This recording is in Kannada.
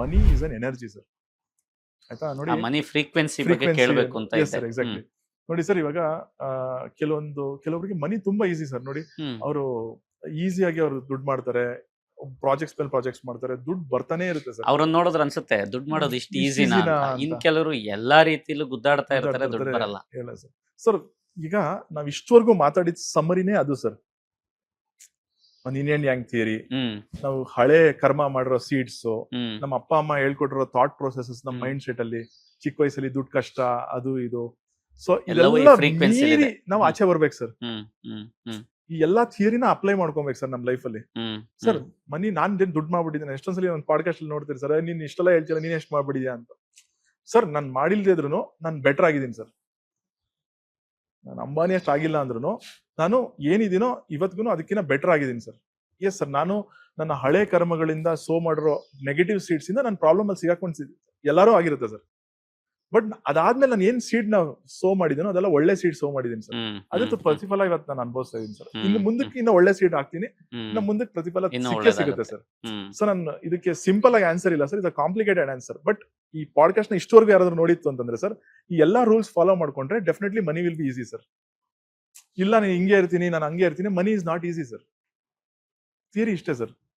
Money is an energy sir. ಆಯ್ತಾ ನೋಡಿ, ಮನಿ ಫ್ರೀಕ್ವೆನ್ಸಿ ಬಗ್ಗೆ ಫ್ರೀಕ್ವೆನ್ಸಿ ಕೇಳಬೇಕು ಅಂತ ಎಸ್ ಸರ್, ಎಕ್ಸಾಕ್ಟ್ಲಿ. ನೋಡಿ ಸರ್, ಇವಾಗ ಕೆಲವೊಬ್ಬರಿಗೆ ಮನಿ ತುಂಬಾ ಈಸಿ ಸರ್. ನೋಡಿ, ಅವರು ಈಸಿಯಾಗಿ ಅವರು ದುಡ್ಡು ಮಾಡ್ತಾರೆ, ಪ್ರಾಜೆಕ್ಟ್ಸ್ ಮೇಲೆ ಪ್ರಾಜೆಕ್ಟ್ಸ್ ಮಾಡ್ತಾರೆ, ದುಡ್ಡು ಬರ್ತಾನೆ ಇರುತ್ತೆ ಸರ್. ಅವ್ರನ್ನ ನೋಡಿದ್ರೆ ಅನ್ಸುತ್ತೆ ದುಡ್ಡು ಮಾಡೋದು ಇಷ್ಟು ಇಷ್ಟ್ ಈಸಿನಾ easyನಾ ಅಂತ. ಅಂತ. ಇನ್ ಕೆಲವರು ಎಲ್ಲಾ ರೀತಿಲೂ ಗುದ್ದಾಡ್ತಾ ಇರ್ತಾರೆ, ದುಡ್ಡು ಬರಲ್ಲ. ಇಲ್ಲ ಸರ್. ಸರ್, ಈಗ ನಾವ್ ಇಷ್ಟವರೆಗೂ ಮಾತಾಡಿದ ಸಮ್ಮರಿನೇ ಅದು ಸರ್. ಒಂದು ಇನ್ ಯಾಂಗ್ ಥಿಯರಿ, ನಾವು ಹಳೆ ಕರ್ಮ ಮಾಡಿರೋ ಸೀಡ್ಸ್, ನಮ್ಮ ಅಪ್ಪ ಅಮ್ಮ ಹೇಳ್ಕೊಟ್ಟಿರೋ ಥಾಟ್ ಪ್ರೊಸೆಸಸ್ ನಮ್ಮ ಮೈಂಡ್ ಸೆಟ್ ಅಲ್ಲಿ, ಚಿಕ್ಕ ವಯಸ್ಸಲ್ಲಿ ದುಡ್ಡು ಕಷ್ಟ, ಅದು ಇದು. ಸೊ ಎಲ್ಲವೂ ಈ ಇದೆಲ್ಲ frequency ಅಲ್ಲಿ ಮೀರಿ ಇದೆ. ನಾವು ಆಚೆ ಬರ್ಬೇಕು ಸರ್. ಈ ಎಲ್ಲಾ ಥಿಯರಿನ ಅಪ್ಲೈ ಮಾಡ್ಕೊಬೇಕು ಸರ್ ನಮ್ಮ ಲೈಫ್ ಅಲ್ಲಿ. ಸರ್, ಮನಿ ನಾನ್ ದುಡ್ಡು ಮಾಡ್ಬಿಟ್ಟಿದ್ದೇನೆ. ಎಷ್ಟೊಂದ್ಸಲಿ ಒಂದು ಪಾಡ್ಕಾಸ್ಟ್ ಅಲ್ಲಿ ನೋಡ್ತೀರಿ ಸರ್, ನೀನ್ ಇಷ್ಟೆಲ್ಲ ಹೇಳ್ತೀರ, ನೀನ್ ಎಷ್ಟು ಮಾಡ್ಬಿಡಿದ್ಯಾ ಅಂತ. ಸರ್, ನಾನ್ ಮಾಡಿಲ್ದೇ ಇದ್ರು ನಾನು ಬೆಟರ್ ಆಗಿದ್ದೀನಿ ಸರ್. ನಾನು ಅಂಬಾನಿ ಅಷ್ಟು ಆಗಿಲ್ಲ ಅಂದ್ರೂ ನಾನು ಏನಿದ್ದೀನೋ ಇವತ್ತಿಗೂ ಅದಕ್ಕಿಂತ ಬೆಟರ್ ಆಗಿದ್ದೀನಿ ಸರ್. ಎಸ್ ಸರ್, ನಾನು ನನ್ನ ಹಳೆ ಕರ್ಮಗಳಿಂದ ಸೋ ಮಾಡಿರೋ ನೆಗೆಟಿವ್ ಸೀಡ್ಸ್ ಇಂದ ನನ್ನ ಪ್ರಾಬ್ಲಮ್ ಅಲ್ಲಿ ಸಿಗಾಕೊಂಡಿದ್ದೀನಿ. ಎಲ್ಲರೂ ಆಗಿರುತ್ತೆ ಸರ್. ಬಟ್ ಅದಾದ್ಮೇಲೆ ನಾನು ಏನ್ ಸೀಡ್ ನ ಸೋ ಮಾಡಿದೀನೋ ಅದೆಲ್ಲ ಒಳ್ಳೆ ಸೀಡ್ ಸೋ ಮಾಡಿದೀನಿ ಸರ್. ಅದಕ್ಕೆ ಪ್ರತಿಫಲ ಇವತ್ತು ನಾನು ಅನುಭವಿಸ್ತಾ ಇದೀನಿ ಸರ್. ಇನ್ನು ಮುಂದಕ್ಕೆ ಇನ್ನ ಒಳ್ಳೆ ಸೀಡ್ ಹಾಕ್ತೀನಿ, ಇನ್ನು ಮುಂದಕ್ಕೆ ಪ್ರತಿಫಲ ಸಿಗುತ್ತೆ ಸರ್. ಸೊ ನಾನು ಇದಕ್ಕೆ ಸಿಂಪಲ್ ಆಗಿ ಆನ್ಸರ್ ಇಲ್ಲ ಸರ್, ಇದು ಕಾಂಪ್ಲಿಕೇಟೆಡ್ ಆನ್ಸರ್. ಬಟ್ ಈ ಪಾಡ್ಕಾಸ್ಟ್ ನ ಇಷ್ಟವರೆಗೂ ಯಾರಾದ್ರೂ ನೋಡಿತ್ತು ಅಂತಂದ್ರೆ ಸರ್, ಈ ಎಲ್ಲಾ ರೂಲ್ಸ್ ಫಾಲೋ ಮಾಡ್ಕೊಂಡ್ರೆ definitely money will be easy sir. ಇಲ್ಲ, ನಾನು ಹಿಂಗೆ ಇರ್ತೀನಿ, ನಾನು ಹಂಗೆ ಇರ್ತೀನಿ, money is not easy sir. Theory ಇಷ್ಟೇ ಸರ್.